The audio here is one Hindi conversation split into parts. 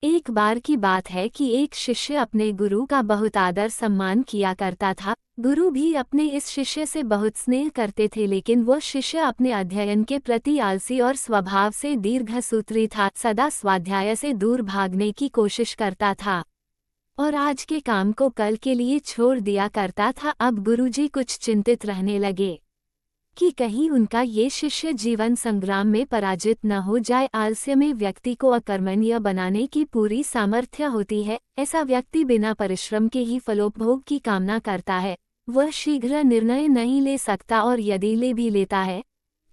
एक बार की बात है कि एक शिष्य अपने गुरु का बहुत आदर सम्मान किया करता था। गुरु भी अपने इस शिष्य से बहुत स्नेह करते थे, लेकिन वो शिष्य अपने अध्ययन के प्रति आलसी और स्वभाव से दीर्घसूत्री था। सदा स्वाध्याय से दूर भागने की कोशिश करता था और आज के काम को कल के लिए छोड़ दिया करता था। अब गुरुजी कुछ चिंतित रहने लगे कि कहीं उनका ये शिष्य जीवन संग्राम में पराजित न हो जाए। आलस्य में व्यक्ति को अकर्मण्य बनाने की पूरी सामर्थ्य होती है। ऐसा व्यक्ति बिना परिश्रम के ही फलोपभोग की कामना करता है। वह शीघ्र निर्णय नहीं ले सकता और यदि ले भी लेता है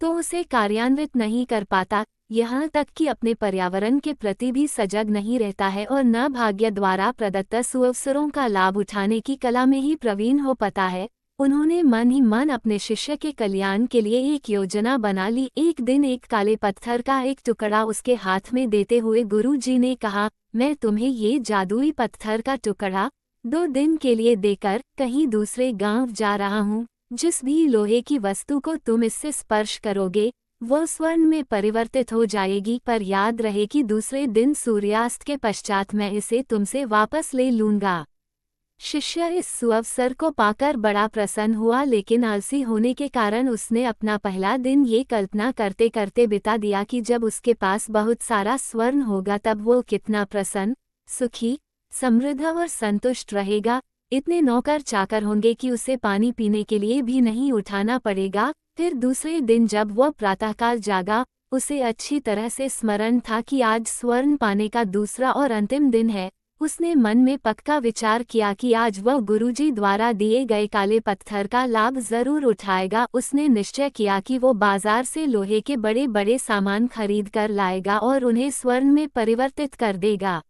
तो उसे कार्यान्वित नहीं कर पाता। यहाँ तक कि अपने पर्यावरण के प्रति भी सजग नहीं रहता है और न भाग्य द्वारा प्रदत्त सुअवसरों का लाभ उठाने की कला में ही प्रवीण हो पाता है। उन्होंने मन ही मन अपने शिष्य के कल्याण के लिए एक योजना बना ली। एक दिन एक काले पत्थर का एक टुकड़ा उसके हाथ में देते हुए गुरुजी ने कहा, मैं तुम्हें ये जादुई पत्थर का टुकड़ा 2 दिन के लिए देकर कहीं दूसरे गांव जा रहा हूँ। जिस भी लोहे की वस्तु को तुम इससे स्पर्श करोगे वह स्वर्ण में परिवर्तित हो जाएगी, पर याद रहे कि दूसरे दिन सूर्यास्त के पश्चात मैं इसे तुमसे वापस ले लूंगा। शिष्य इस सुअवसर को पाकर बड़ा प्रसन्न हुआ, लेकिन आलसी होने के कारण उसने अपना पहला दिन ये कल्पना करते करते बिता दिया कि जब उसके पास बहुत सारा स्वर्ण होगा तब वो कितना प्रसन्न, सुखी, समृद्ध और संतुष्ट रहेगा। इतने नौकर चाकर होंगे कि उसे पानी पीने के लिए भी नहीं उठाना पड़ेगा। फिर दूसरे दिन जब वह प्रातःकाल जागा, उसे अच्छी तरह से स्मरण था कि आज स्वर्ण पाने का दूसरा और अंतिम दिन है। उसने मन में पक्का विचार किया कि आज वह गुरुजी द्वारा दिए गए काले पत्थर का लाभ जरूर उठाएगा। उसने निश्चय किया कि वो बाजार से लोहे के बड़े बड़े सामान खरीद कर लाएगा और उन्हें स्वर्ण में परिवर्तित कर देगा।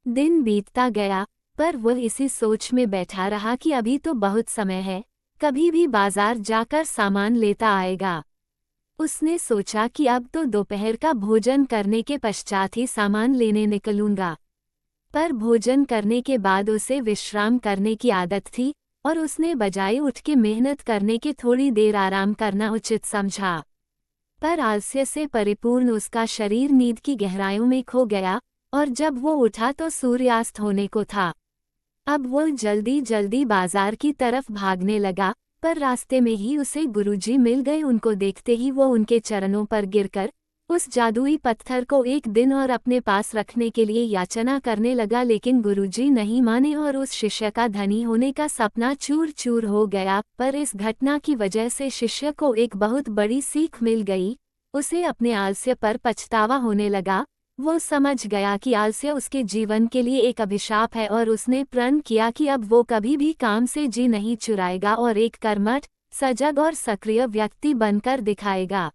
दिन बीतता गया, पर वह इसी सोच में बैठा रहा कि अभी तो बहुत समय है, कभी भी बाजार जाकर सामान लेता आएगा। उसने सोचा कि अब तो दोपहर का भोजन करने के पश्चात ही सामान लेने निकलूंगा। पर भोजन करने के बाद उसे विश्राम करने की आदत थी और उसने बजाय उठ के मेहनत करने के थोड़ी देर आराम करना उचित समझा। पर आलस्य से परिपूर्ण उसका शरीर नींद की गहराइयों में खो गया और जब वो उठा तो सूर्यास्त होने को था। अब वो जल्दी जल्दी बाजार की तरफ भागने लगा, पर रास्ते में ही उसे गुरुजी मिल गए। उनको देखते ही वो उनके चरणों पर गिरकर उस जादुई पत्थर को एक दिन और अपने पास रखने के लिए याचना करने लगा, लेकिन गुरुजी नहीं माने और उस शिष्य का धनी होने का सपना चूर चूर हो गया। पर इस घटना की वजह से शिष्य को एक बहुत बड़ी सीख मिल गई। उसे अपने आलस्य पर पछतावा होने लगा। वो समझ गया कि आलस्य उसके जीवन के लिए एक अभिशाप है और उसने प्रण किया कि अब वो कभी भी काम से जी नहीं चुराएगा और एक कर्मठ, सजग और सक्रिय व्यक्ति बनकर दिखाएगा।